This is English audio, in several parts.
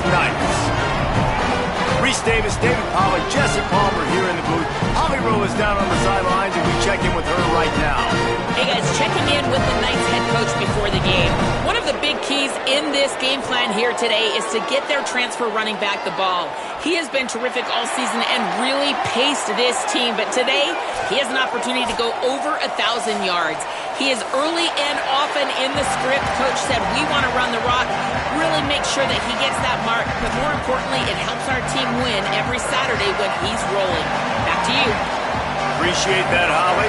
Knights. Reese Davis, David Pollack, Jesse Palmer here in the booth. Holly Rowe is down on the sidelines, and we check in with her right now. Hey guys, checking in with the Knights head coach before the game. One of the big keys in this game plan here today is to get their transfer running back the ball. He has been terrific all season and really paced this team, but today he has an opportunity to go over 1,000 yards. He is early and often in the script. Coach said, we want to run the rock, really make sure that he gets that mark, but more importantly, it helps our team win every Saturday when he's rolling. Back to you. Appreciate that, Holly.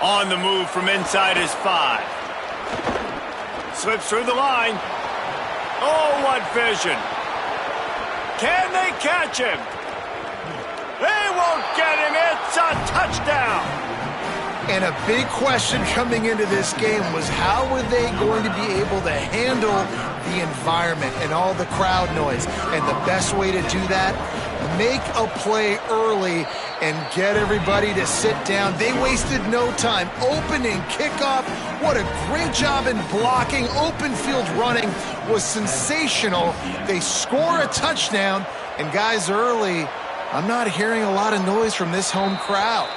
On the move from inside his 5. Slips through the line. Oh, what vision. Can they catch him? They won't get him. It's a touchdown. And a big question coming into this game was how were they going to be able to handle the environment and all the crowd noise? And the best way to do that, make a play early and get everybody to sit down. They wasted no time. Opening kickoff, what a great job in blocking. Open field running was sensational. They score a touchdown, and guys, early, I'm not hearing a lot of noise from this home crowd.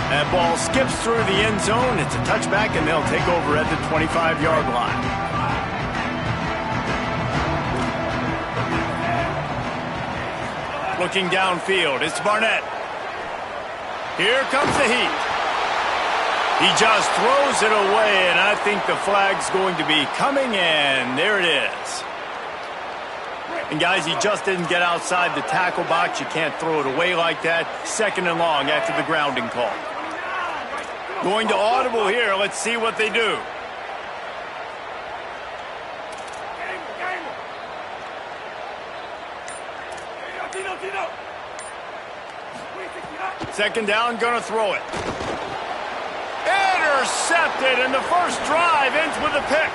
That ball skips through the end zone. It's a touchback, and they'll take over at the 25-yard line. Looking downfield, it's Barnett. Here comes the heat. He just throws it away, and I think the flag's going to be coming, and there it is. And guys, he just didn't get outside the tackle box. You can't throw it away like that. 2nd and long after the grounding call. Going to audible here. Let's see what they do. Second down, gonna throw it. Intercepted, and the first drive ends with a pick.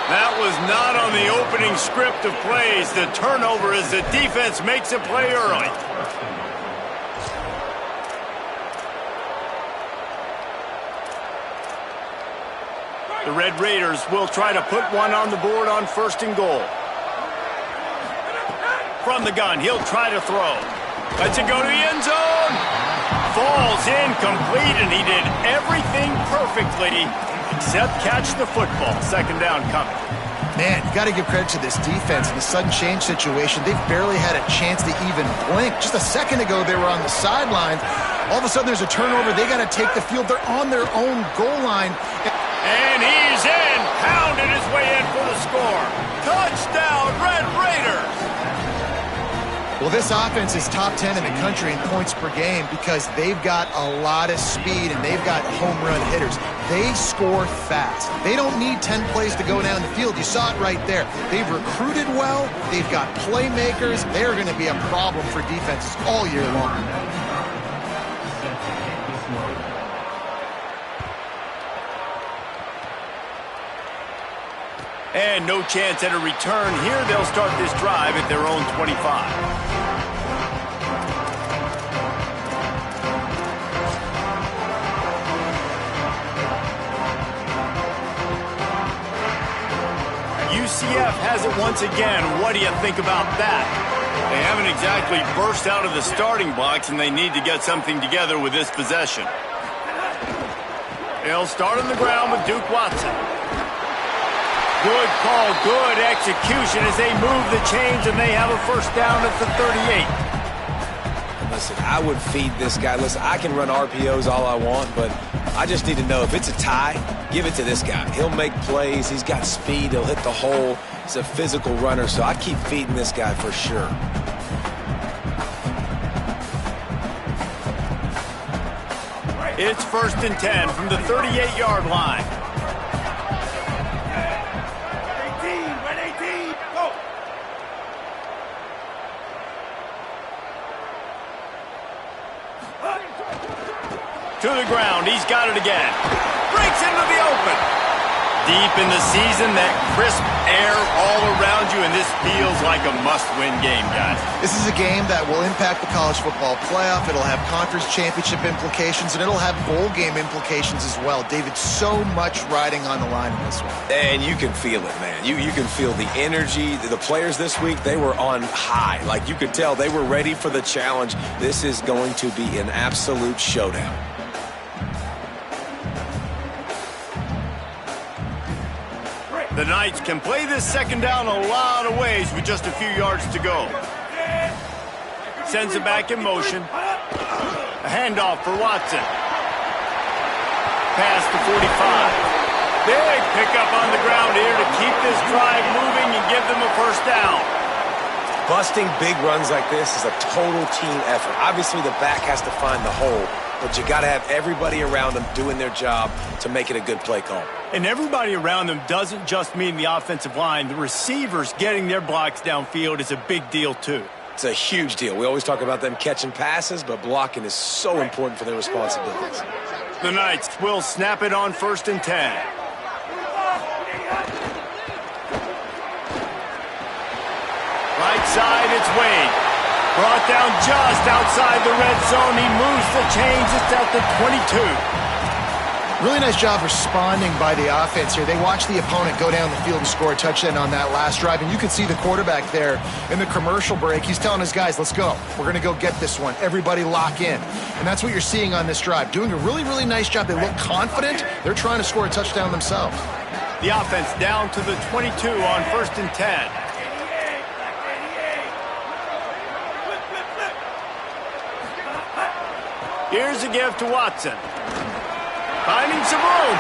That was not on the opening script of plays. The turnover as the defense makes a play early. The Red Raiders will try to put one on the board on 1st and goal. From the gun, he'll try to throw. Lets it go to the end zone. Falls incomplete, and he did everything perfectly except catch the football. 2nd down coming. Man, you got to give credit to this defense in the sudden change situation. They've barely had a chance to even blink. Just a second ago, they were on the sideline. All of a sudden, there's a turnover. They got to take the field. They're on their own goal line. And he's in. Pounded his way in for the score. Touchdown, Red Raiders. Well, this offense is top 10 in the country in points per game because they've got a lot of speed and they've got home run hitters. They score fast. They don't need 10 plays to go down the field. You saw it right there. They've recruited well. They've got playmakers. They're going to be a problem for defenses all year long. And no chance at a return here. They'll start this drive at their own 25. UCF has it once again. What do you think about that? They haven't exactly burst out of the starting blocks, and they need to get something together with this possession. They'll start on the ground with Duke Watson. Good call, good execution as they move the chains, and they have a first down at the 38. Listen, I would feed this guy. Listen, I can run RPOs all I want, but I just need to know if it's a tie, give it to this guy. He'll make plays. He's got speed. He'll hit the hole. He's a physical runner, so I keep feeding this guy for sure. It's 1st and 10 from the 38-yard line. To the ground. He's got it again. Breaks into the open. deep in the season, that crisp air all around you, and this feels like a must-win game, guys. This is a game that will impact the college football playoff. It'll have conference championship implications, and it'll have bowl game implications as well. David, so much riding on the line in this one. And you can feel it, man. You can feel the energy. The players this week, they were on high. Like, you could tell they were ready for the challenge. This is going to be an absolute showdown. The Knights can play this second down a lot of ways with just a few yards to go. Sends it back in motion. A handoff for Watson. Pass to 45. Big pickup on the ground here to keep this drive moving and give them a first down. Busting big runs like this is a total team effort. Obviously, the back has to find the hole, but you got to have everybody around them doing their job to make it a good play call. And everybody around them doesn't just mean the offensive line. The receivers getting their blocks downfield is a big deal, too. It's a huge deal. We always talk about them catching passes, but blocking is so important for their responsibilities. The Knights will snap it on 1st and 10. Right side, it's Wade. Brought down just outside the red zone. He moves the chains. It's at the 22. Really nice job responding by the offense here. They watched the opponent go down the field and score a touchdown on that last drive, and you could see the quarterback there in the commercial break. He's telling his guys, let's go. We're going to go get this one. Everybody lock in. And that's what you're seeing on this drive. Doing a really, really nice job. They look confident. They're trying to score a touchdown themselves. The offense down to the 22 on 1st and 10. Here's a give to Watson. Finding some room.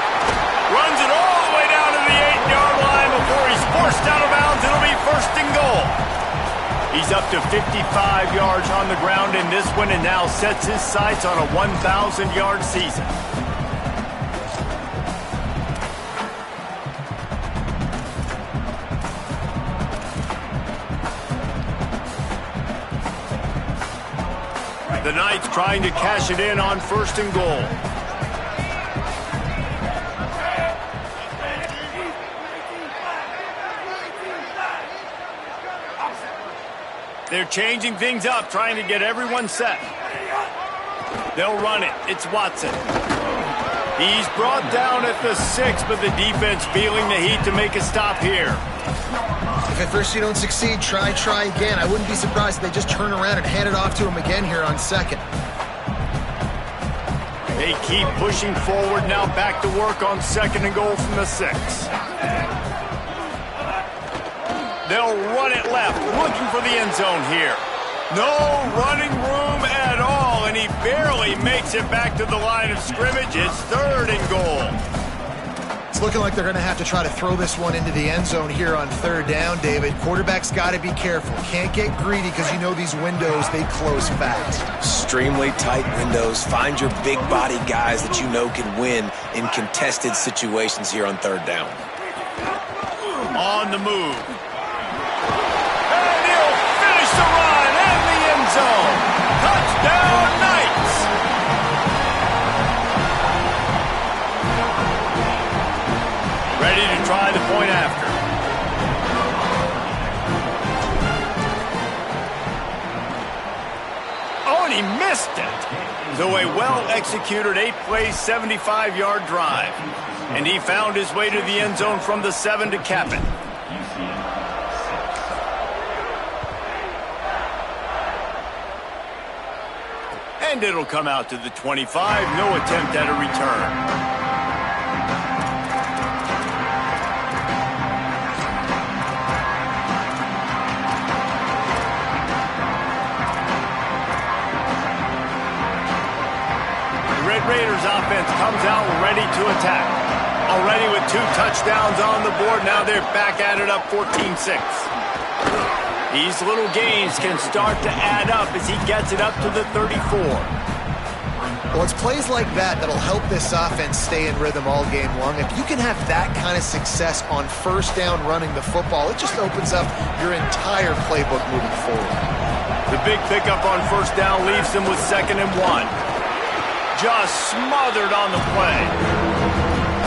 Runs it all the way down to the 8-yard line before he's forced out of bounds. It'll be 1st and goal. He's up to 55 yards on the ground in this one and now sets his sights on a 1,000-yard season. The Knights trying to cash it in on 1st and goal. They're changing things up, trying to get everyone set. They'll run it. It's Watson. He's brought down at the 6, but the defense feeling the heat to make a stop here. If at first you don't succeed, try again. I wouldn't be surprised if they just turn around and hand it off to him again here on 2nd. They keep pushing forward, now back to work on 2nd and goal from the 6. They'll run it left, looking for the end zone here. No running room at all, and he barely makes it back to the line of scrimmage. It's 3rd and goal. It's looking like they're going to have to try to throw this one into the end zone here on 3rd down, David. Quarterback's got to be careful. Can't get greedy because you know these windows, they close fast. Extremely tight windows. Find your big body guys that you know can win in contested situations here on 3rd down. On the move. And he'll finish the run in the end zone. Touchdown, Knights! Ready to try the point after. Oh, and he missed it. So a well-executed 8-play, 75-yard drive. And he found his way to the end zone from the 7 to cap it. And it'll come out to the 25. No attempt at a return. Raiders offense comes out ready to attack. Already with 2 touchdowns on the board, now they're back at it up 14-6. These little gains can start to add up as he gets it up to the 34. Well, it's plays like that that'll help this offense stay in rhythm all game long. If you can have that kind of success on 1st down running the football, it just opens up your entire playbook moving forward. The big pickup on 1st down leaves them with 2nd and 1. Just smothered on the play.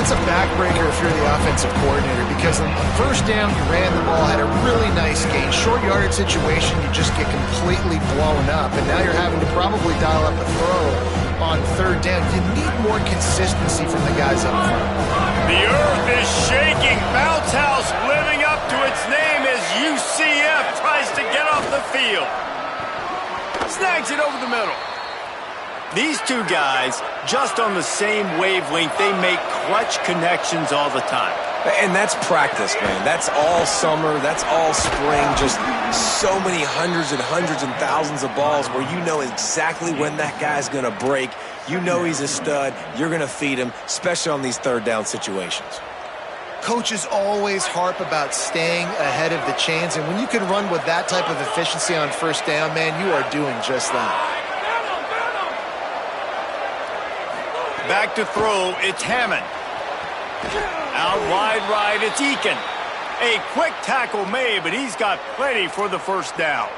That's a backbreaker if you're the offensive coordinator, because on first down, you ran the ball, had a really nice gain. Short yardage situation, you just get completely blown up, and now you're having to probably dial up a throw on third down. You need more consistency from the guys up front. The earth is shaking. Bounce house living up to its name as UCF tries to get off the field. Snags it over the middle. These two guys, just on the same wavelength, they make clutch connections all the time. And that's practice, man. That's all summer. That's all spring. Just so many hundreds and thousands of balls where you know exactly when that guy's going to break. You know he's a stud. You're going to feed him, especially on these third down situations. Coaches always harp about staying ahead of the chains, and when you can run with that type of efficiency on first down, man, you are doing just that. Back to throw, it's Hammond. Out wide right, it's Eakin. A quick tackle made, but he's got plenty for the first down.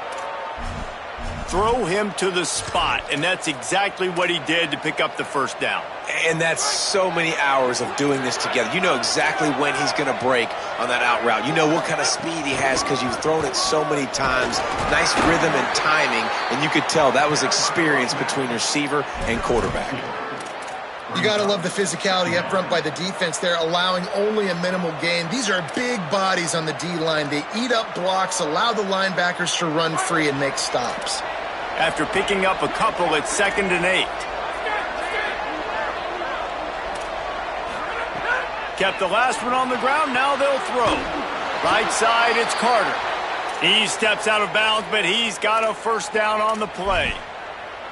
Throw him to the spot, and that's exactly what he did to pick up the first down. And that's so many hours of doing this together. You know exactly when he's going to break on that out route. You know what kind of speed he has because you've thrown it so many times. Nice rhythm and timing, and you could tell that was experience between receiver and quarterback. You got to love the physicality up front by the defense there, allowing only a minimal gain. These are big bodies on the D-line. They eat up blocks, allow the linebackers to run free and make stops. After picking up a couple, it's 2nd and 8. Kept the last one on the ground, now they'll throw. Right side, it's Carter. He steps out of bounds, but he's got a first down on the play.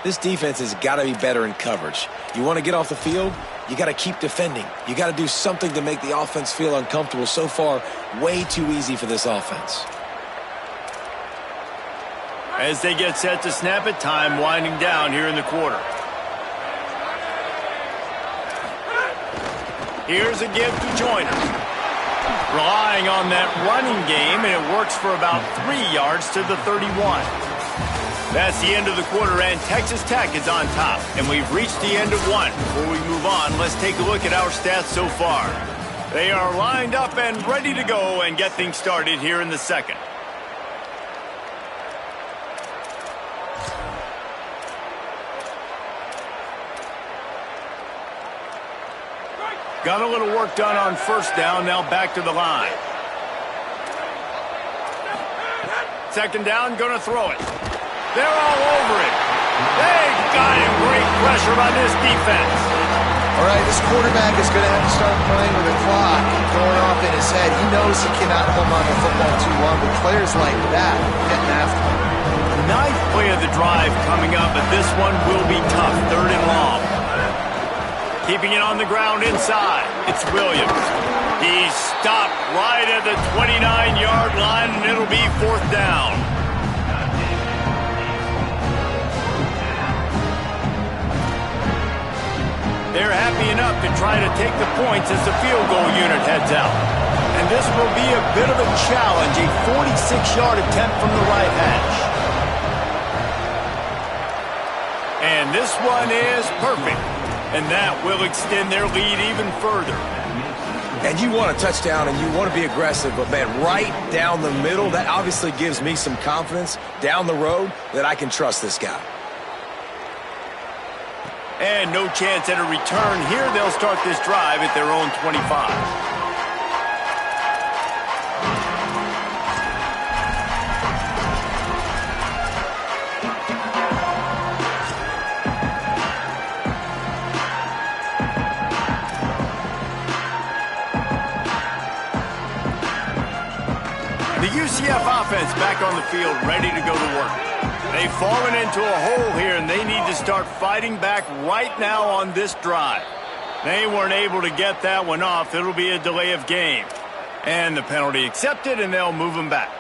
This defense has got to be better in coverage. You want to get off the field, you got to keep defending. You got to do something to make the offense feel uncomfortable. So far, way too easy for this offense. As they get set to snap it, time winding down here in the quarter. Here's a give to Joyner. Relying on that running game, and it works for about 3 yards to the 31. That's the end of the quarter, and Texas Tech is on top. And we've reached the end of one. Before we move on, let's take a look at our stats so far. They are lined up and ready to go and get things started here in the second. Got a little work done on first down, now back to the line. Second down, gonna throw it. They're all over it. They've got him. Great pressure on this defense. All right, this quarterback is going to have to start playing with the clock going off in his head. He knows he cannot hold on to the football too long, but players like that getting after him. Ninth play of the drive coming up, but this one will be tough. 3rd and long. Keeping it on the ground inside. It's Williams. He's stopped right at the 29-yard line, and it'll be 4th down. They're happy enough to try to take the points as the field goal unit heads out. And this will be a bit of a challenge, a 46-yard attempt from the right hash. And this one is perfect. And that will extend their lead even further. And you want a touchdown and you want to be aggressive, but man, right down the middle, that obviously gives me some confidence down the road that I can trust this guy. And no chance at a return here. They'll start this drive at their own 25. The UCF offense back on the field, ready to go to work. They've fallen into a hole here, and they need to start fighting back right now on this drive. They weren't able to get that one off. It'll be a delay of game. And the penalty accepted, and they'll move them back.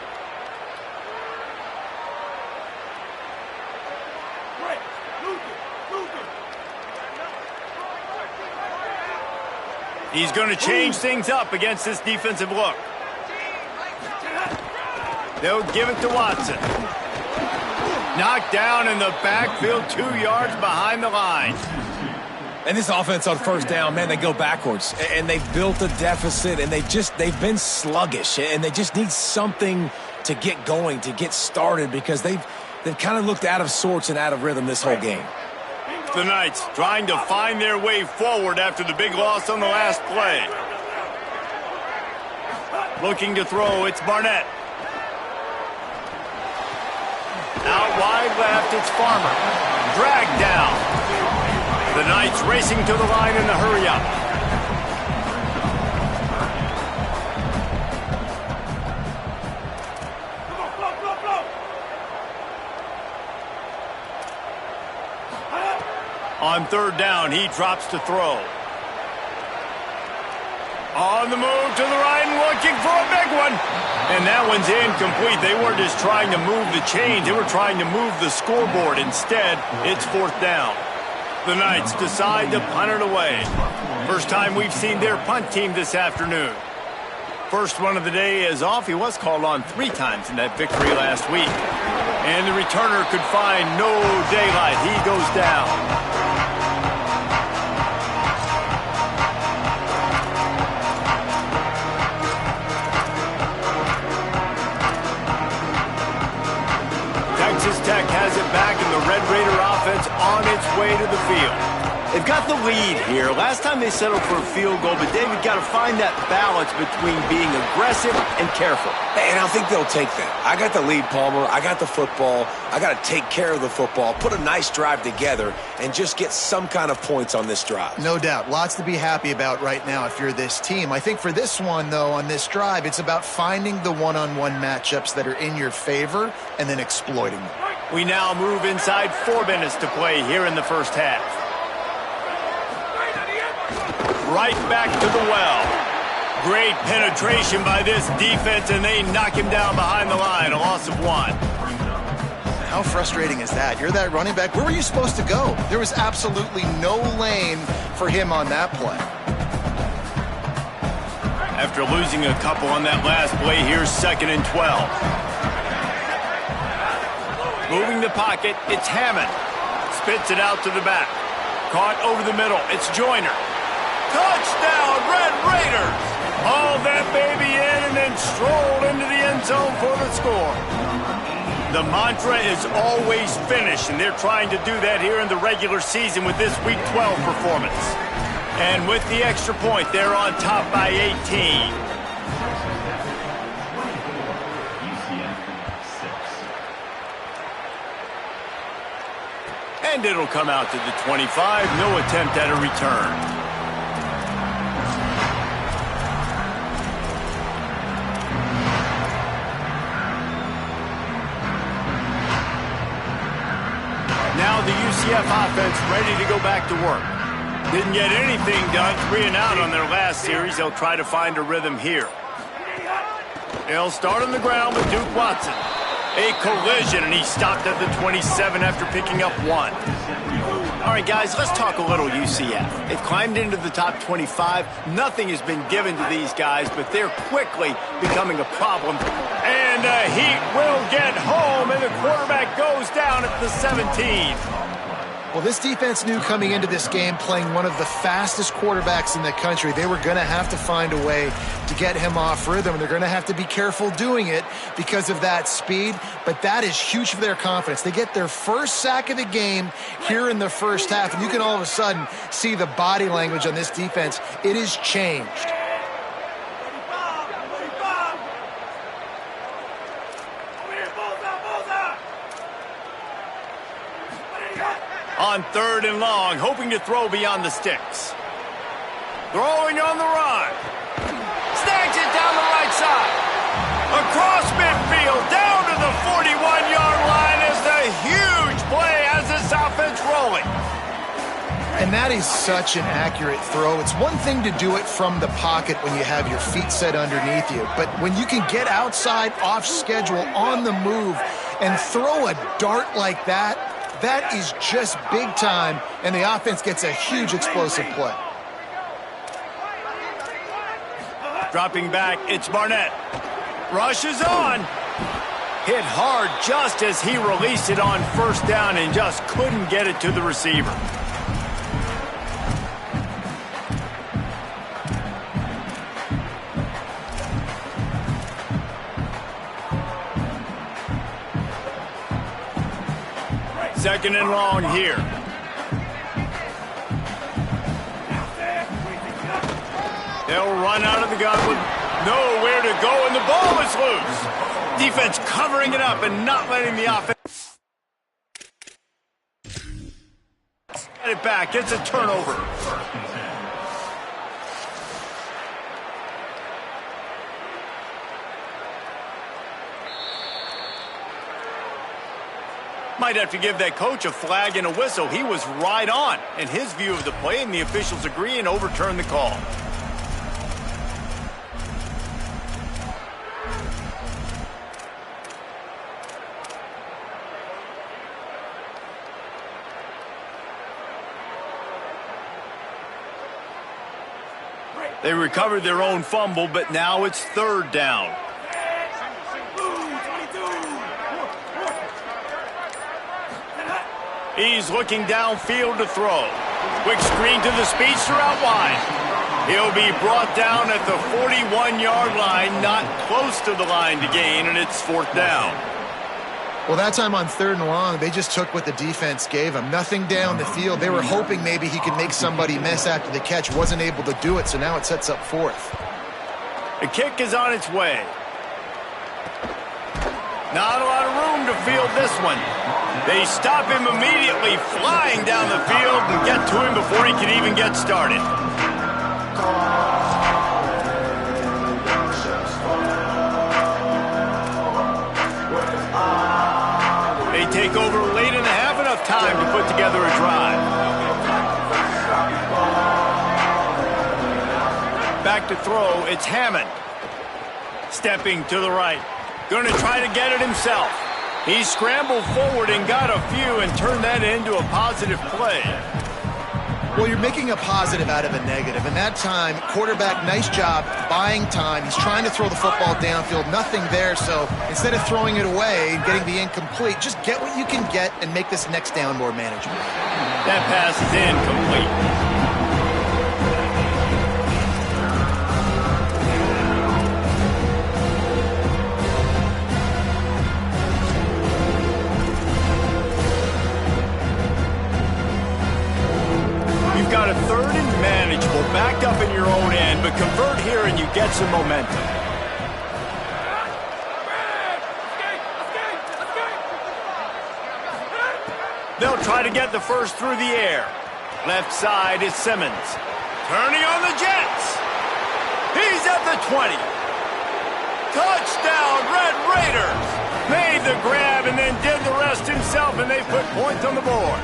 He's going to change things up against this defensive look. They'll give it to Watson. Knocked down in the backfield, 2 yards behind the line. And this offense on first down, man, they go backwards. And they've built a deficit, and they've been sluggish. And they just need something to get going, to get started, because they've kind of looked out of sorts and out of rhythm this whole game. The Knights trying to find their way forward after the big loss on the last play. Looking to throw, it's Barnett. Out wide left, it's Farmer. Dragged down. The Knights racing to the line in the hurry-up. On third down, he drops to throw. On the move to the right and looking for a big one. And that one's incomplete. They weren't just trying to move the chains. They were trying to move the scoreboard. Instead, it's fourth down. The Knights decide to punt it away. First time we've seen their punt team this afternoon. First one of the day is off. He was called on 3 times in that victory last week. And the returner could find no daylight. He goes down. Texas Tech has it back, and the Red Raider offense on its way to the field. They've got the lead here. Last time they settled for a field goal, but David got to find that balance between being aggressive and careful. And I think they'll take that. I got the lead, Palmer. I got the football. I got to take care of the football, put a nice drive together, and just get some kind of points on this drive. No doubt. Lots to be happy about right now if you're this team. I think for this one, though, on this drive, it's about finding the one-on-one matchups that are in your favor and then exploiting them. We now move inside 4 minutes to play here in the first half. Right back to the well. Great penetration by this defense, and they knock him down behind the line. A loss of 1. How frustrating is that? You're that running back. Where were you supposed to go? There was absolutely no lane for him on that play. After losing a couple on that last play, here's 2nd and 12. Moving the pocket, it's Hammond. Spits it out to the back. Caught over the middle, it's Joyner. Touchdown, Red Raiders! Haul that baby in and then stroll into the end zone for the score. The mantra is always finish, and they're trying to do that here in the regular season with this Week 12 performance. And with the extra point, they're on top by 18. And it'll come out to the 25. No attempt at a return. Now the UCF offense ready to go back to work. Didn't get anything done, 3 and out on their last series. They'll try to find a rhythm here. They'll start on the ground with Duke Watson. A collision, and he stopped at the 27 after picking up 1. All right, guys, let's talk a little UCF. They've climbed into the top 25. Nothing has been given to these guys, but they're quickly becoming a problem. And Heat will get home, and the quarterback goes down at the 17. Well, this defense knew coming into this game, playing one of the fastest quarterbacks in the country, they were going to have to find a way to get him off rhythm. They're going to have to be careful doing it because of that speed, but that is huge for their confidence. They get their first sack of the game here in the first half, and you can all of a sudden see the body language on this defense. It has changed. On 3rd and long, hoping to throw beyond the sticks. Throwing on the run. Snags it down the right side. Across midfield, down to the 41-yard line is the huge play as this offense rolling. And that is such an accurate throw. It's one thing to do it from the pocket when you have your feet set underneath you, but when you can get outside, off schedule, on the move, and throw a dart like that, that is just big time, and the offense gets a huge explosive play. Dropping back, it's Barnett. Rushes on. Hit hard just as he released it on first down and just couldn't get it to the receiver. Second and long here. They'll run out of the gun with nowhere to go, and the ball is loose. Defense covering it up and not letting the offense get it back. Gets a turnover. Might have to give that coach a flag and a whistle. He was right on in his view of the play, and the officials agree and overturn the call. They recovered their own fumble, but now it's third down. He's looking downfield to throw. Quick screen to the speedster out wide. He'll be brought down at the 41-yard line, not close to the line to gain, and it's fourth down. Well, that time on third and long, they just took what the defense gave him. Nothing down the field. They were hoping maybe he could make somebody miss after the catch. Wasn't able to do it, so now it sets up fourth. The kick is on its way. Not a lot of room to field this one. They stop him immediately, flying down the field, and get to him before he can even get started. They take over late in the half, enough time to put together a drive. Back to throw, it's Hammond. Stepping to the right. Going to try to get it himself. He scrambled forward and got a few and turned that into a positive play. Well, you're making a positive out of a negative. And that time, quarterback, nice job buying time. He's trying to throw the football downfield. Nothing there. So instead of throwing it away and getting the incomplete, just get what you can get and make this next down more manageable. That pass is incomplete. Got a third and manageable, backed up in your own end, but convert here and you get some momentum. They'll try to get the first through the air. Left side is Simmons. Turning on the Jets. He's at the 20. Touchdown, Red Raiders. Made the grab and then did the rest himself, and they put points on the board.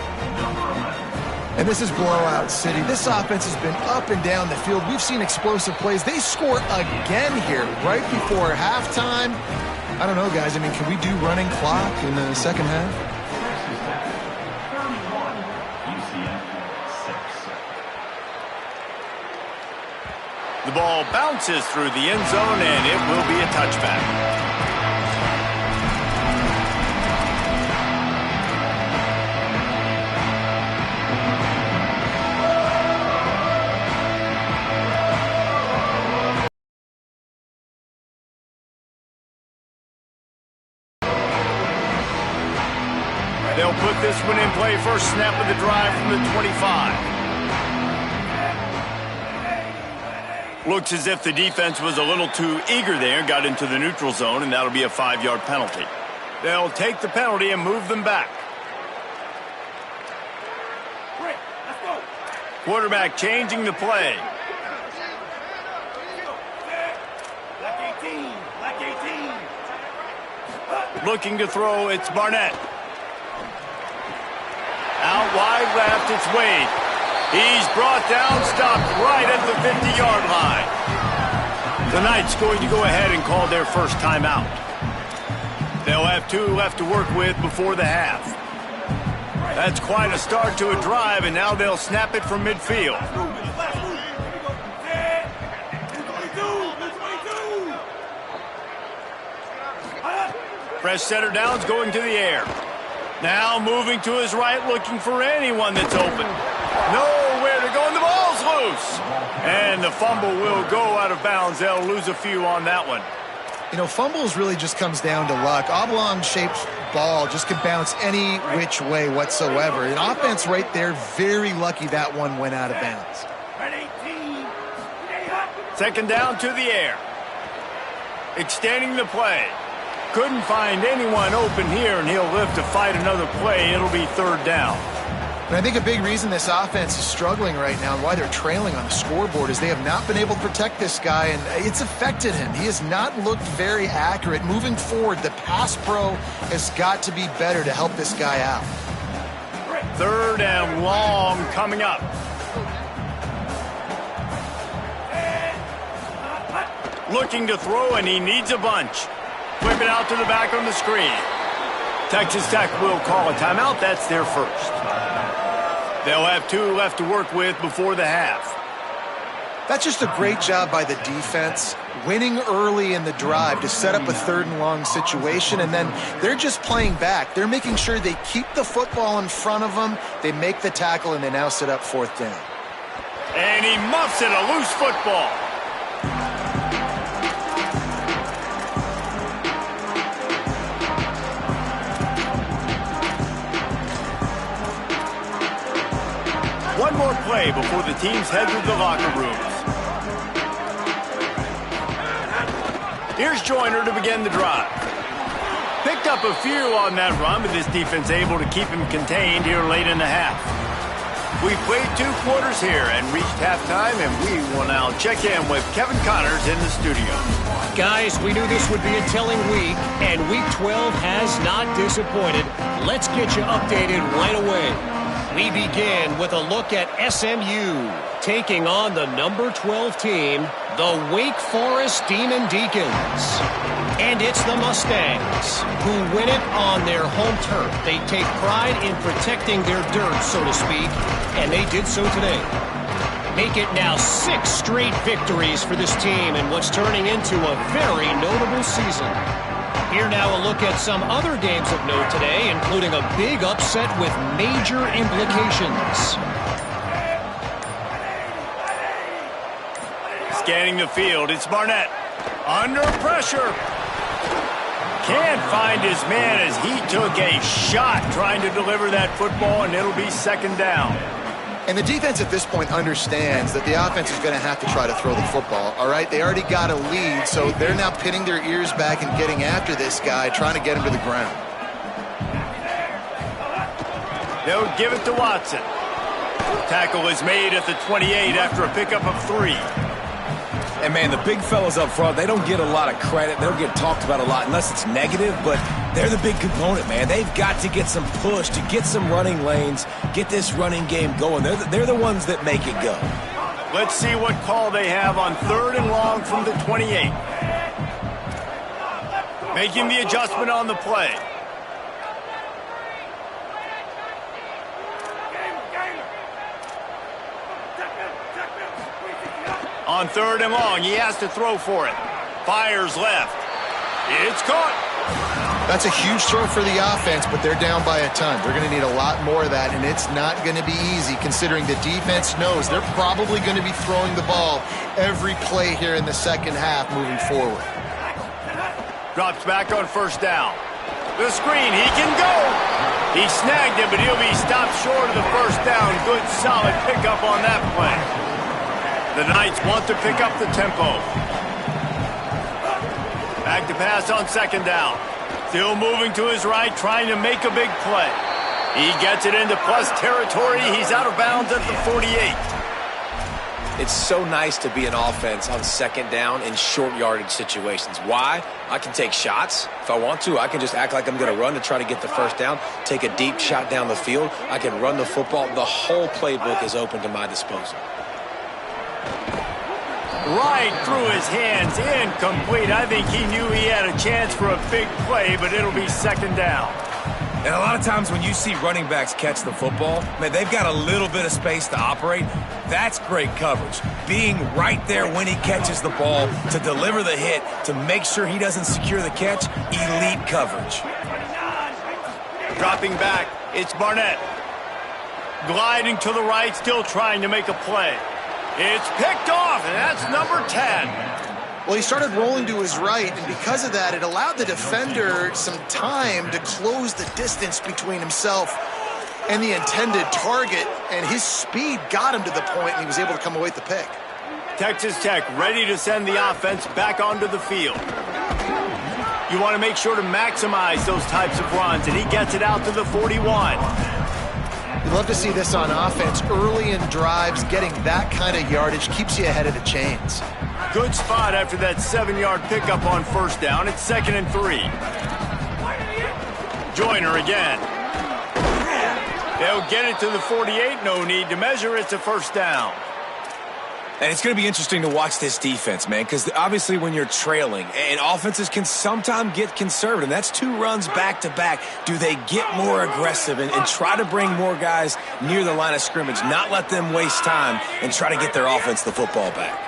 And this is blowout city. This offense has been up and down the field. We've seen explosive plays. They score again here right before halftime. I don't know, guys. I mean, can we do running clock in the second half? The ball bounces through the end zone, and it will be a touchback. They'll put this one in play. First snap of the drive from the 25. Looks as if the defense was a little too eager there, got into the neutral zone, and that'll be a 5-yard penalty. They'll take the penalty and move them back. Quarterback changing the play. Looking to throw, it's Barnett. Out wide left, it's Wade. He's brought down, stopped right at the 50-yard line. The Knights going to go ahead and call their first timeout. They'll have 2 left to work with before the half. That's quite a start to a drive, and now they'll snap it from midfield. Fresh center down's going to the air. Now moving to his right, looking for anyone that's open. Nowhere to go, and the ball's loose. And the fumble will go out of bounds. They'll lose a few on that one. You know, fumbles really just comes down to luck. Oblong-shaped ball just can bounce any which way whatsoever. An offense right there, very lucky that one went out of bounds. Second down to the air. Extending the play. Couldn't find anyone open here, and he'll live to fight another play. It'll be third down. And I think a big reason this offense is struggling right now and why they're trailing on the scoreboard is they have not been able to protect this guy, and it's affected him. He has not looked very accurate. Moving forward, the pass pro has got to be better to help this guy out. Third and long coming up. Looking to throw, and he needs a bunch. Whip it out to the back on the screen. Texas Tech will call a timeout. That's their first. They'll have 2 left to work with before the half. That's just a great job by the defense, winning early in the drive to set up a third and long situation, and then they're just playing back. They're making sure they keep the football in front of them, they make the tackle, and they now set up fourth down. And he muffs it, a loose football. One more play before the teams head to the locker rooms. Here's Joyner to begin the drive. Picked up a few on that run, but this defense able to keep him contained here late in the half. We've played 2 quarters here and reached halftime, and we will now check in with Kevin Connors in the studio. Guys, we knew this would be a telling week, and Week 12 has not disappointed. Let's get you updated right away. We begin with a look at SMU taking on the number 12 team, the Wake Forest Demon Deacons. And it's the Mustangs who win it on their home turf. They take pride in protecting their dirt, so to speak, and they did so today. Make it now 6 straight victories for this team in what's turning into a very notable season. Here now a look at some other games of note today, including a big upset with major implications. Scanning the field, it's Barnett. Under pressure. Can't find his man as he took a shot trying to deliver that football, and it'll be second down. And the defense at this point understands that the offense is going to have to try to throw the football, all right? They already got a lead, so they're now pinning their ears back and getting after this guy, trying to get him to the ground. They'll give it to Watson. Tackle is made at the 28 after a pickup of 3. And, man, the big fellas up front, they don't get a lot of credit. They don't get talked about a lot unless it's negative, but they're the big component, man. They've got to get some push, to get some running lanes, get this running game going. They're the ones that make it go. Let's see what call they have on third and long from the 28. Making the adjustment on the play. On third and long, he has to throw for it. Fires left. It's caught. That's a huge throw for the offense, but they're down by a ton. They're going to need a lot more of that, and it's not going to be easy considering the defense knows they're probably going to be throwing the ball every play here in the second half moving forward. Drops back on first down. The screen, he can go. He snagged it, but he'll be stopped short of the first down. Good, solid pickup on that play. The Knights want to pick up the tempo. Back to pass on second down. Still moving to his right, trying to make a big play. He gets it into plus territory. He's out of bounds at the 48. It's so nice to be an offense on second down in short yardage situations. Why? I can take shots. If I want to, I can just act like I'm going to run to try to get the first down, take a deep shot down the field. I can run the football. The whole playbook is open to my disposal. Right through his hands, incomplete. I think he knew he had a chance for a big play, but it'll be second down. And a lot of times when you see running backs catch the football, man, they've got a little bit of space to operate. That's great coverage. Being right there when he catches the ball to deliver the hit, to make sure he doesn't secure the catch, elite coverage. Dropping back, it's Barnett. Gliding to the right, still trying to make a play. It's picked off, and that's number 10. Well, he started rolling to his right, and because of that, it allowed the defender some time to close the distance between himself and the intended target, and his speed got him to the point, and he was able to come away with the pick. Texas Tech ready to send the offense back onto the field. You want to make sure to maximize those types of runs, and he gets it out to the 41. You'd love to see this on offense. Early in drives, getting that kind of yardage keeps you ahead of the chains. Good spot after that 7-yard pickup on first down. It's 2nd and 3. Joyner again. They'll get it to the 48. No need to measure. It's a first down. And it's going to be interesting to watch this defense, man, because obviously when you're trailing, and offenses can sometimes get conservative, and that's 2 runs back-to-back. Do they get more aggressive and try to bring more guys near the line of scrimmage, not let them waste time, and try to get their offense the football back?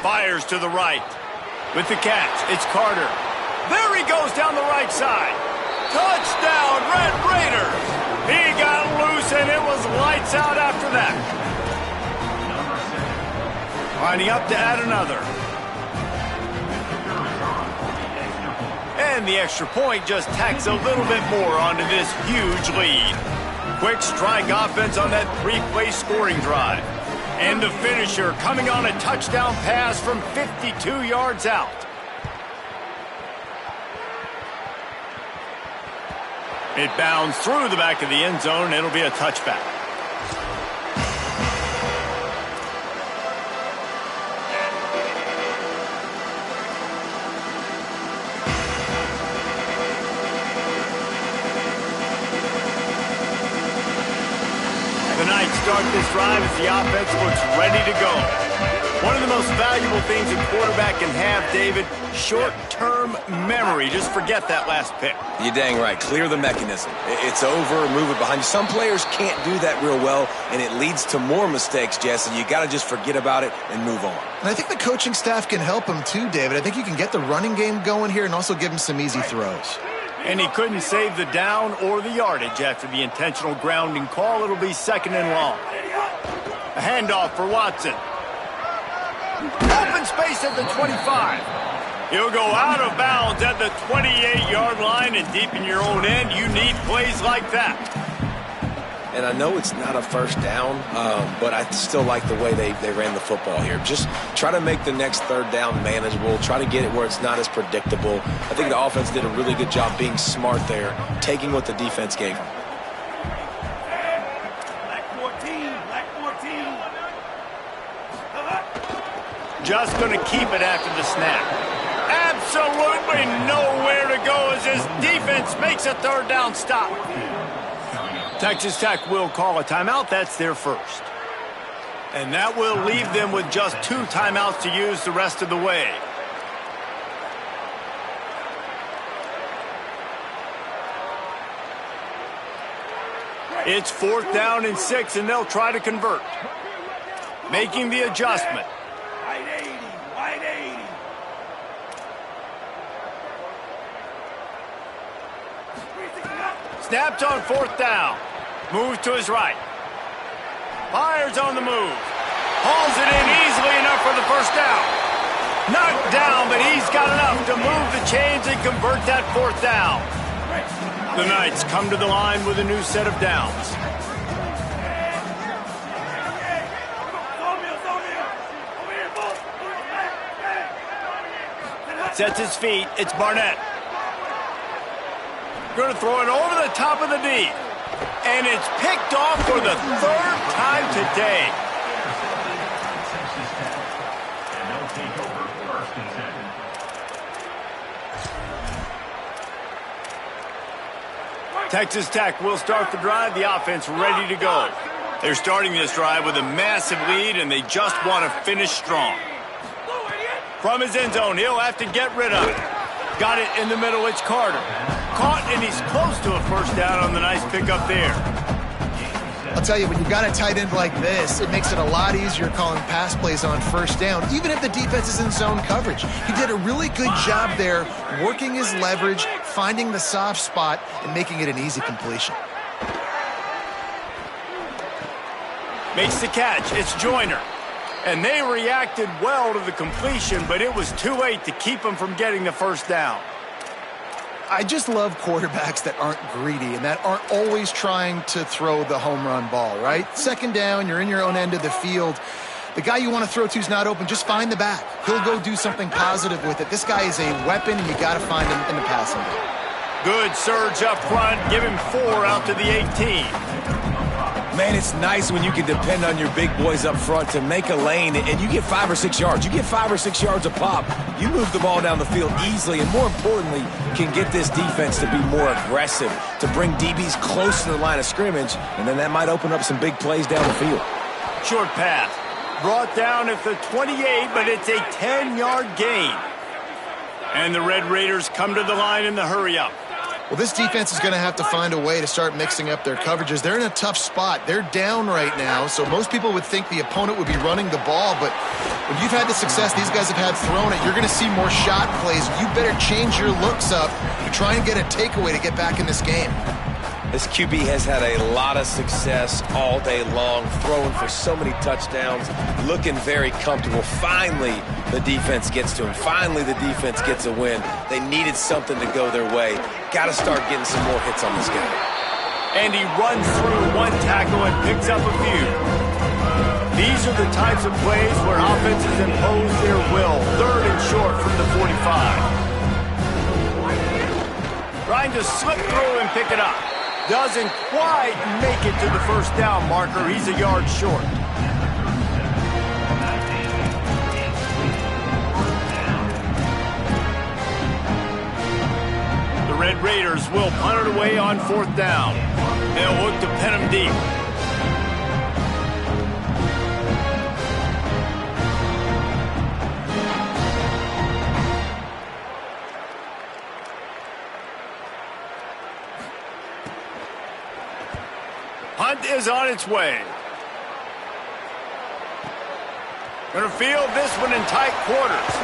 Fires to the right. With the catch, it's Carter. There he goes down the right side. Touchdown, Red Raiders. He got loose, and it was lights out after that. Lining up to add another. And the extra point just tacks a little bit more onto this huge lead. Quick strike offense on that 3-play scoring drive. And the finisher coming on a touchdown pass from 52 yards out. It bounds through the back of the end zone. It'll be a touchback. Start this drive as the offense looks ready to go. One of the most valuable things a quarterback can have, David, short-term memory. Just forget that last pick. You're dang right. Clear the mechanism. It's over, move it behind you. Some players can't do that real well, and it leads to more mistakes, Jesse. You got to just forget about it and move on. And I think the coaching staff can help him too, David. I think you can get the running game going here and also give him some easy throws. And he couldn't save the down or the yardage after the intentional grounding call. It'll be 2nd and long. A handoff for Watson. Open space at the 25. He'll go out of bounds at the 28-yard line, and deep in your own end, you need plays like that. And I know it's not a first down, but I still like the way they ran the football here. Just try to make the next 3rd down manageable. Try to get it where it's not as predictable. I think the offense did a really good job being smart there, taking what the defense gave them. Just going to keep it after the snap. Absolutely nowhere to go as his defense makes a 3rd down stop. Texas Tech will call a timeout. That's their first. And that will leave them with just 2 timeouts to use the rest of the way. It's 4th down and 6, and they'll try to convert. Making the adjustment. Wide 80. Snaps on 4th down. Moves to his right. Fires on the move. Hauls it in easily enough for the first down. Knocked down, but he's got enough to move the chains and convert that 4th down. The Knights come to the line with a new set of downs. Sets his feet. It's Barnett. Going to throw it over the top of the D. And it's picked off for the 3rd time today. Texas Tech will start the drive. The offense ready to go. They're starting this drive with a massive lead, and they just want to finish strong. From his end zone, he'll have to get rid of it. Got it in the middle. It's Carter. Caught, and he's close to a first down on the nice pickup there. I'll tell you, when you've got a tight end like this, it makes it a lot easier calling pass plays on first down, even if the defense is in zone coverage. He did a really good job there, working his leverage, finding the soft spot, and making it an easy completion. Makes the catch. It's Joyner. And they reacted well to the completion, but it was too late to keep them from getting the first down. I just love quarterbacks that aren't greedy and that aren't always trying to throw the home run ball, right? Second down, you're in your own end of the field. The guy you want to throw to is not open. Just find the back. He'll go do something positive with it. This guy is a weapon, and you got to find him in the passing game. Good surge up front. Give him 4 out to the 18. Man, it's nice when you can depend on your big boys up front to make a lane, and you get 5 or 6 yards. You get 5 or 6 yards a pop. You move the ball down the field easily, and more importantly, can get this defense to be more aggressive, to bring DBs close to the line of scrimmage, and then that might open up some big plays down the field. Short pass. Brought down at the 28, but it's a 10-yard gain. And the Red Raiders come to the line in the hurry-up. Well, this defense is going to have to find a way to start mixing up their coverages. They're in a tough spot. They're down right now, so most people would think the opponent would be running the ball, but when you've had the success these guys have had throwing it, you're going to see more shot plays. You better change your looks up to try and get a takeaway to get back in this game. This QB has had a lot of success all day long, throwing for so many touchdowns, looking very comfortable. Finally, the defense gets to him. Finally, the defense gets a win. They needed something to go their way. Got to start getting some more hits on this guy. And he runs through one tackle and picks up a few. These are the types of plays where offenses impose their will. 3rd and short from the 45. Trying to slip through and pick it up. Doesn't quite make it to the first down marker. He's a yard short. The Red Raiders will punt it away on 4th down. They'll look to pin him deep. Punt is on its way. Gonna field this one in tight quarters.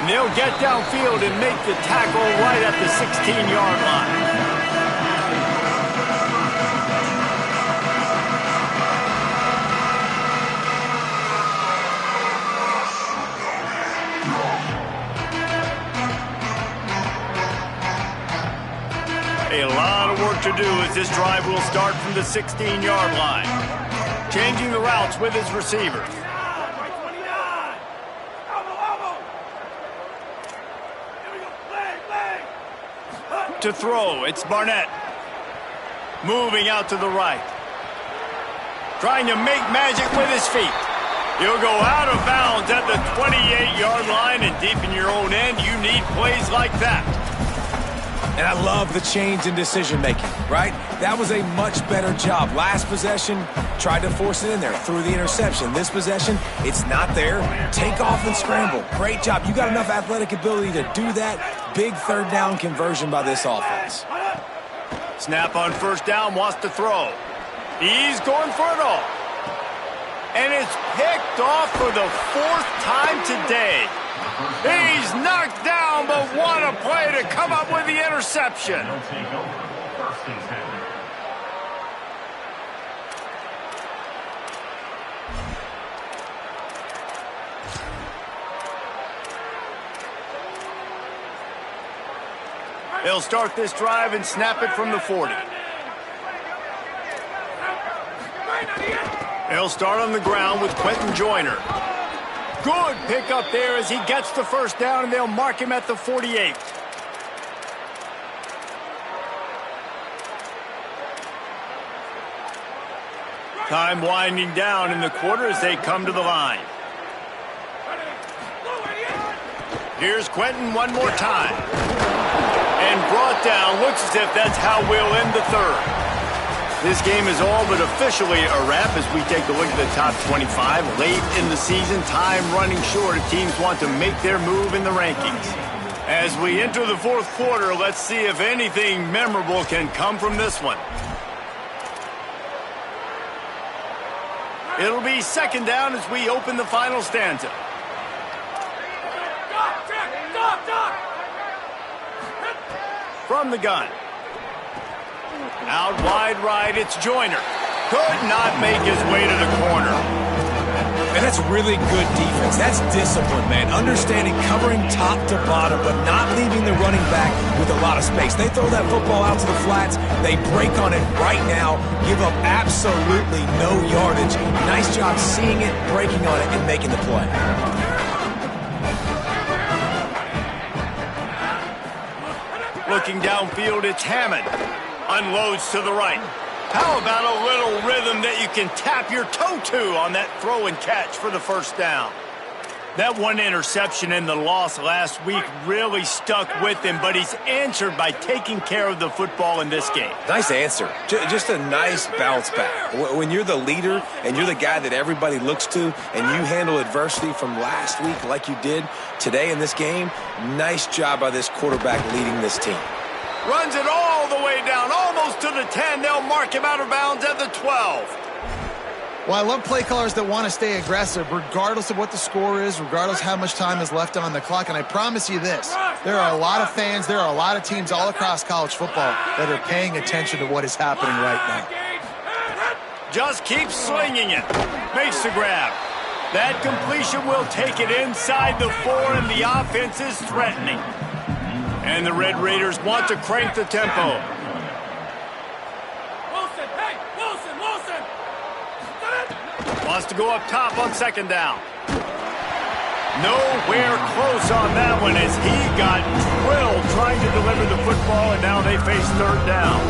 And they'll get downfield and make the tackle right at the 16-yard line. A lot of work to do as this drive will start from the 16-yard line. Changing the routes with his receivers. To throw, it's Barnett. Moving out to the right. Trying to make magic with his feet. He'll go out of bounds at the 28-yard line, and deep in your own end, you need plays like that. And I love the change in decision-making, right? That was a much better job. Last possession, tried to force it in there, threw the interception. This possession, it's not there. Take off and scramble. Great job. You got enough athletic ability to do that. Big 3rd down conversion by this offense. Snap on 1st down, wants to throw. He's going for it all. And it's picked off for the 4th time today. He's knocked down, but what a play to come up with the interception. They'll start this drive and snap it from the 40. They'll start on the ground with Quentin Joyner. Good pick up there as he gets the 1st down, and they'll mark him at the 48. Time winding down in the quarter as they come to the line. Here's Quentin one more time. And brought down. Looks as if that's how we'll end the 3rd. This game is all but officially a wrap as we take a look at the top 25. Late in the season, time running short if teams want to make their move in the rankings. As we enter the 4th quarter, let's see if anything memorable can come from this one. It'll be 2nd down as we open the final stanza. From the gun. Out wide right, it's Joyner. Could not make his way to the corner. And that's really good defense. That's discipline, man. Understanding covering top to bottom, but not leaving the running back with a lot of space. They throw that football out to the flats. They break on it right now, give up absolutely no yardage. Nice job seeing it, breaking on it, and making the play. Looking downfield, it's Hammond. Unloads to the right. How about a little rhythm that you can tap your toe to on that throw and catch for the first down? That one interception and the loss last week really stuck with him, but he's answered by taking care of the football in this game. Nice answer. Just a nice bounce back. When you're the leader and you're the guy that everybody looks to and you handle adversity from last week like you did today in this game, nice job by this quarterback leading this team. Runs it all the way down, almost to the 10. They'll mark him out of bounds at the 12. Well, I love play callers that want to stay aggressive, regardless of what the score is, regardless how much time is left on the clock. And I promise you this, there are a lot of fans, there are a lot of teams all across college football that are paying attention to what is happening right now. Just keeps slinging it. Makes the grab. That completion will take it inside the 4, and the offense is threatening. And the Red Raiders want to crank the tempo. Wants to go up top on second down. Nowhere close on that one as he got drilled trying to deliver the football, and now they face third down.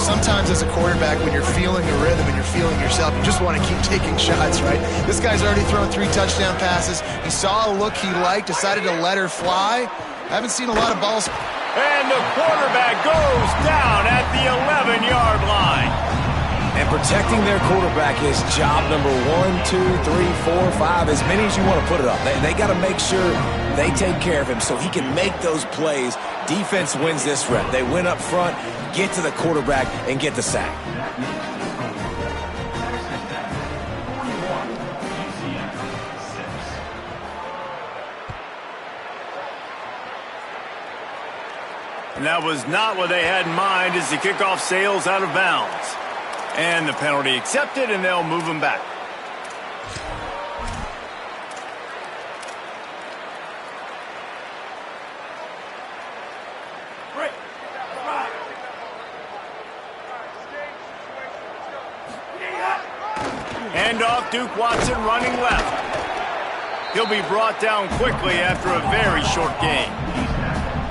Sometimes as a quarterback, when you're feeling the rhythm and you're feeling yourself, you just want to keep taking shots, right? This guy's already thrown 3 touchdown passes. He saw a look he liked, decided to let her fly. I haven't seen a lot of balls. And the quarterback goes down at the 11-yard line. And protecting their quarterback is job number 1, 2, 3, 4, 5, as many as you want to put it up. They got to make sure they take care of him so he can make those plays. Defense wins this rep. They win up front, get to the quarterback, and get the sack. And that was not what they had in mind as the kickoff sails out of bounds. And the penalty accepted, and they'll move him back. Hand off, Duke Watson running left. He'll be brought down quickly after a very short game.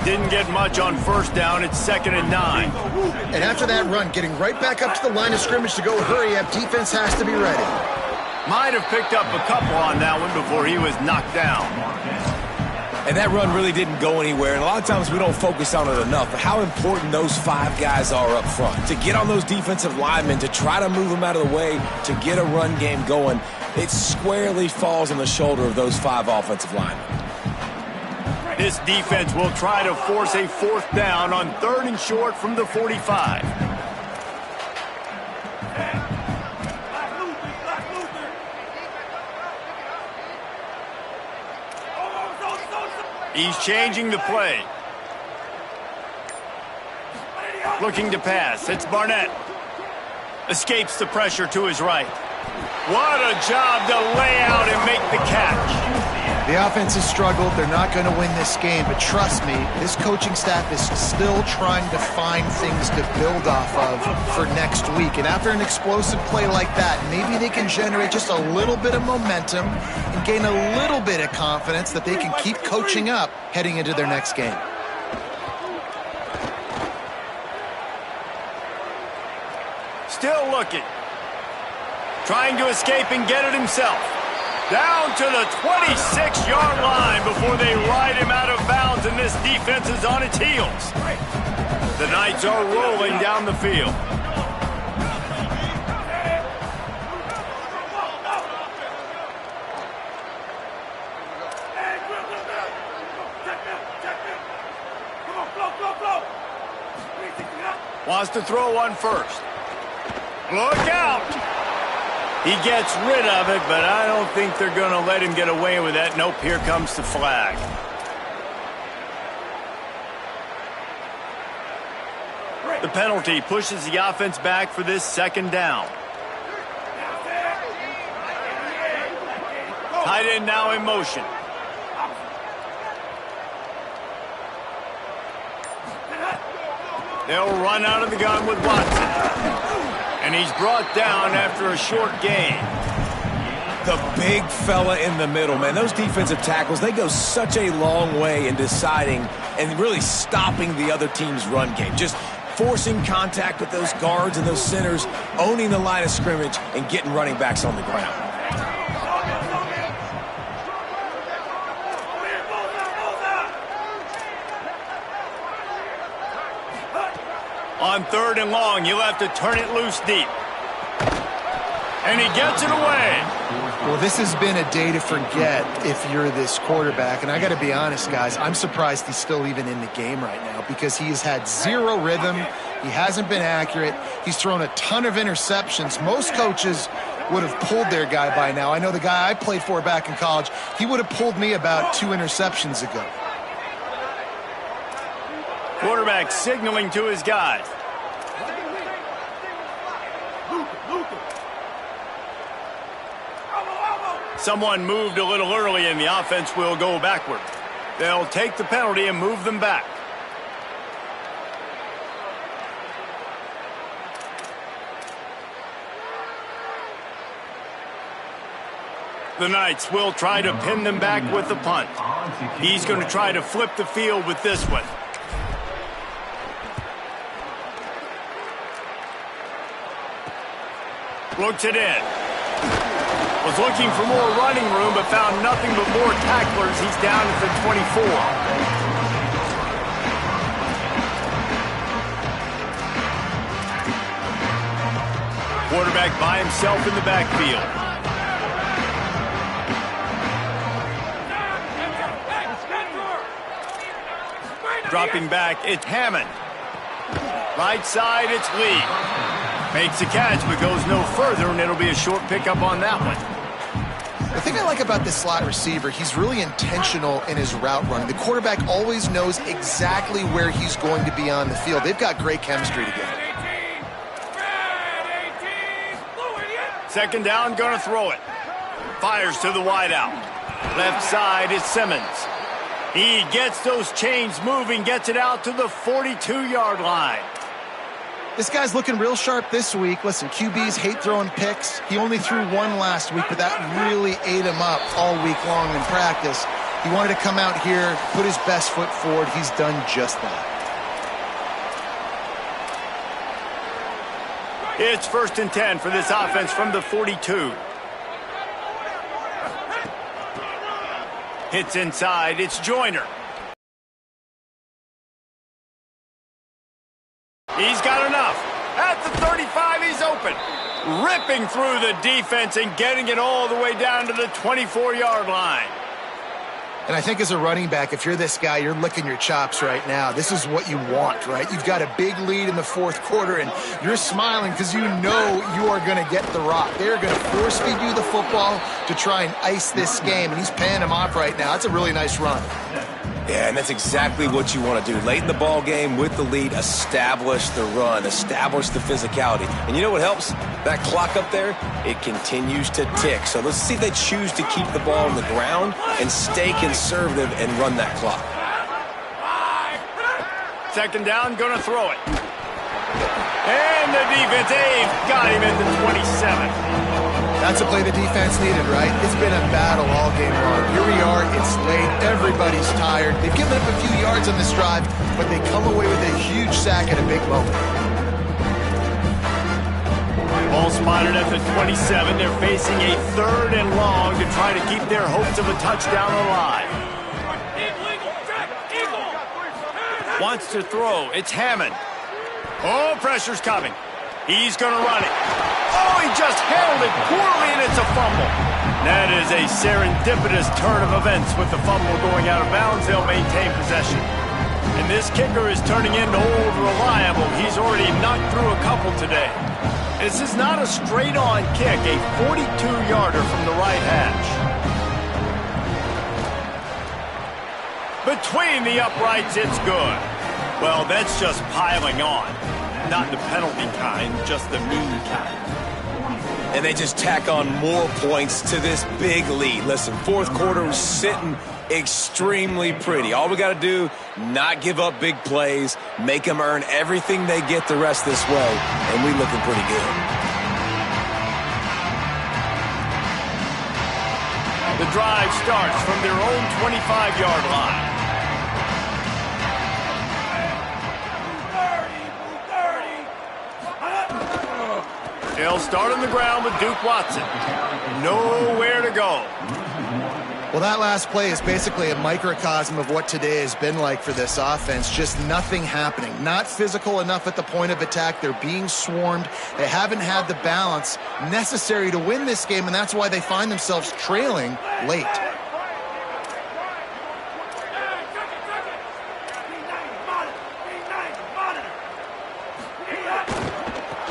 Didn't get much on first down. It's 2nd and 9. And after that run, getting right back up to the line of scrimmage to go hurry up, defense has to be ready. Might have picked up a couple on that one before he was knocked down. And that run really didn't go anywhere. And a lot of times we don't focus on it enough, but how important those 5 guys are up front. To get on those defensive linemen, to try to move them out of the way, to get a run game going, it squarely falls on the shoulder of those 5 offensive linemen. This defense will try to force a 4th down on 3rd and short from the 45. He's changing the play. Looking to pass. It's Barnett. Escapes the pressure to his right. What a job to lay out and make the catch. The offense has struggled. They're not going to win this game, but trust me, this coaching staff is still trying to find things to build off of for next week. And after an explosive play like that, maybe they can generate just a little bit of momentum and gain a little bit of confidence that they can keep coaching up heading into their next game. Still looking. Trying to escape and get it himself. Down to the 26-yard line before they ride him out of bounds, and this defense is on its heels. The Knights are rolling down the field. Wants to throw one first. Look out! He gets rid of it, but I don't think they're going to let him get away with that. Nope, here comes the flag. The penalty pushes the offense back for this 2nd down. Tight end now in motion. They'll run out of the gun with Watson. And he's brought down after a short gain. The big fella in the middle, man. Those defensive tackles, they go such a long way in deciding and really stopping the other team's run game. Just forcing contact with those guards and those centers, owning the line of scrimmage, and getting running backs on the ground. On 3rd and long, you'll have to turn it loose deep. And he gets it away. Well, this has been a day to forget if you're this quarterback. And I got to be honest, guys, I'm surprised he's still even in the game right now because he has had zero rhythm. He hasn't been accurate. He's thrown a ton of interceptions. Most coaches would have pulled their guy by now. I know the guy I played for back in college, he would have pulled me about 2 interceptions ago. Quarterback signaling to his guys. Someone moved a little early and the offense will go backward. They'll take the penalty and move them back. The Knights will try to pin them back with the punt. He's going to try to flip the field with this one. Looks it in. Was looking for more running room, but found nothing but more tacklers. He's down at the 24. Quarterback by himself in the backfield. Dropping back, it's Hammond. Right side, it's Lee. Makes the catch, but goes no further, and it'll be a short pickup on that one. The thing I like about this slot receiver, he's really intentional in his route running. The quarterback always knows exactly where he's going to be on the field. They've got great chemistry together. 2nd down, gonna throw it. Fires to the wideout. Left side is Simmons. He gets those chains moving, gets it out to the 42-yard line. This guy's looking real sharp this week. Listen, QBs hate throwing picks. He only threw one last week, but that really ate him up all week long in practice. He wanted to come out here, put his best foot forward. He's done just that. It's 1st and 10 for this offense from the 42. Hits inside, it's Joyner. He's got enough. At the 35, he's open. Ripping through the defense and getting it all the way down to the 24-yard line. And I think as a running back, if you're this guy, you're licking your chops right now. This is what you want, right? You've got a big lead in the 4th quarter, and you're smiling because you know you are going to get the rock. They're going to force feed you the football to try and ice this game, and he's paying him off right now. That's a really nice run. Yeah, and that's exactly what you want to do. Late in the ball game with the lead, establish the run, establish the physicality. And you know what helps? That clock up there, it continues to tick. So let's see if they choose to keep the ball on the ground and stay conservative and run that clock. 2nd down, gonna throw it. And the defense, they've got him at the 27. That's a play the defense needed, right? It's been a battle all game long. Here we are, it's late, everybody's tired. They've given up a few yards on this drive, but they come away with a huge sack at a big moment. Ball spotted at the 27. They're facing a 3rd and long to try to keep their hopes of a touchdown alive. Wants to throw, it's Hammond. Oh, pressure's coming. He's gonna run it. Oh, he just handled it poorly, and it's a fumble. That is a serendipitous turn of events. With the fumble going out of bounds, they'll maintain possession. And this kicker is turning into old reliable. He's already knocked through a couple today. This is not a straight-on kick, a 42-yarder from the right hash. Between the uprights, it's good. Well, that's just piling on. Not the penalty kind, just the mean kind. and they just tack on more points to this big lead. Listen, fourth quarter was sitting extremely pretty. All we got to do, not give up big plays, make them earn everything they get the rest this way, and we looking pretty good. The drive starts from their own 25-yard line. They'll start on the ground with Duke Watson. Nowhere to go. Well, that last play is basically a microcosm of what today has been like for this offense. Just nothing happening. Not physical enough at the point of attack. They're being swarmed. They haven't had the balance necessary to win this game, and that's why they find themselves trailing late.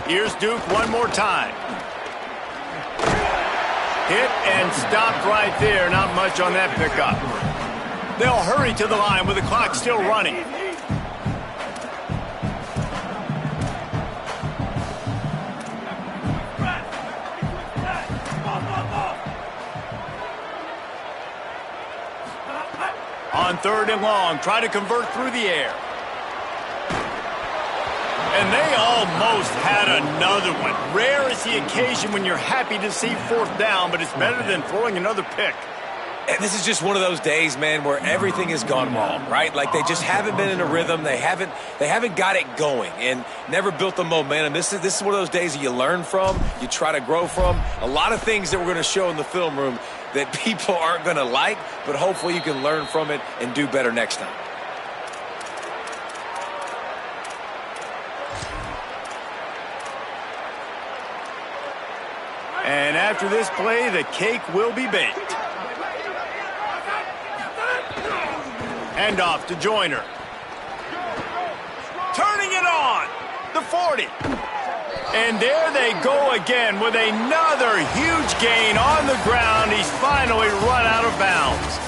Here's Duke one more time. Hit and stopped right there. Not much on that pickup. They'll hurry to the line with the clock still running. On 3rd and long, try to convert through the air. And they almost had another one. Rare is the occasion when you're happy to see 4th down, but it's better than throwing another pick. And this is just one of those days, man, where everything has gone wrong, right? Like they just haven't been in a rhythm. They haven't got it going and never built the momentum. This is one of those days that you learn from, you try to grow from. A lot of things that we're going to show in the film room that people aren't going to like, but hopefully you can learn from it and do better next time. And after this play, the cake will be baked. Hand off to Joyner. Turning it on. The 40. And there they go again with another huge gain on the ground. He's finally run out of bounds.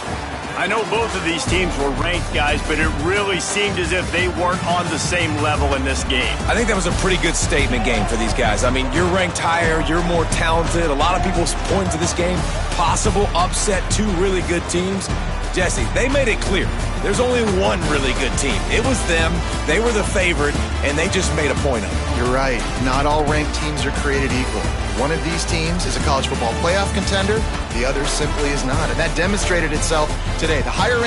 I know both of these teams were ranked, guys, but it really seemed as if they weren't on the same level in this game. I think that was a pretty good statement game for these guys. I mean, you're ranked higher, you're more talented. A lot of people point to this game, possible upset, 2 really good teams. Jesse, they made it clear. There's only one really good team. It was them. They were the favorite, and they just made a point of it. You're right. Not all ranked teams are created equal. One of these teams is a college football playoff contender. The other simply is not. And that demonstrated itself today. The higher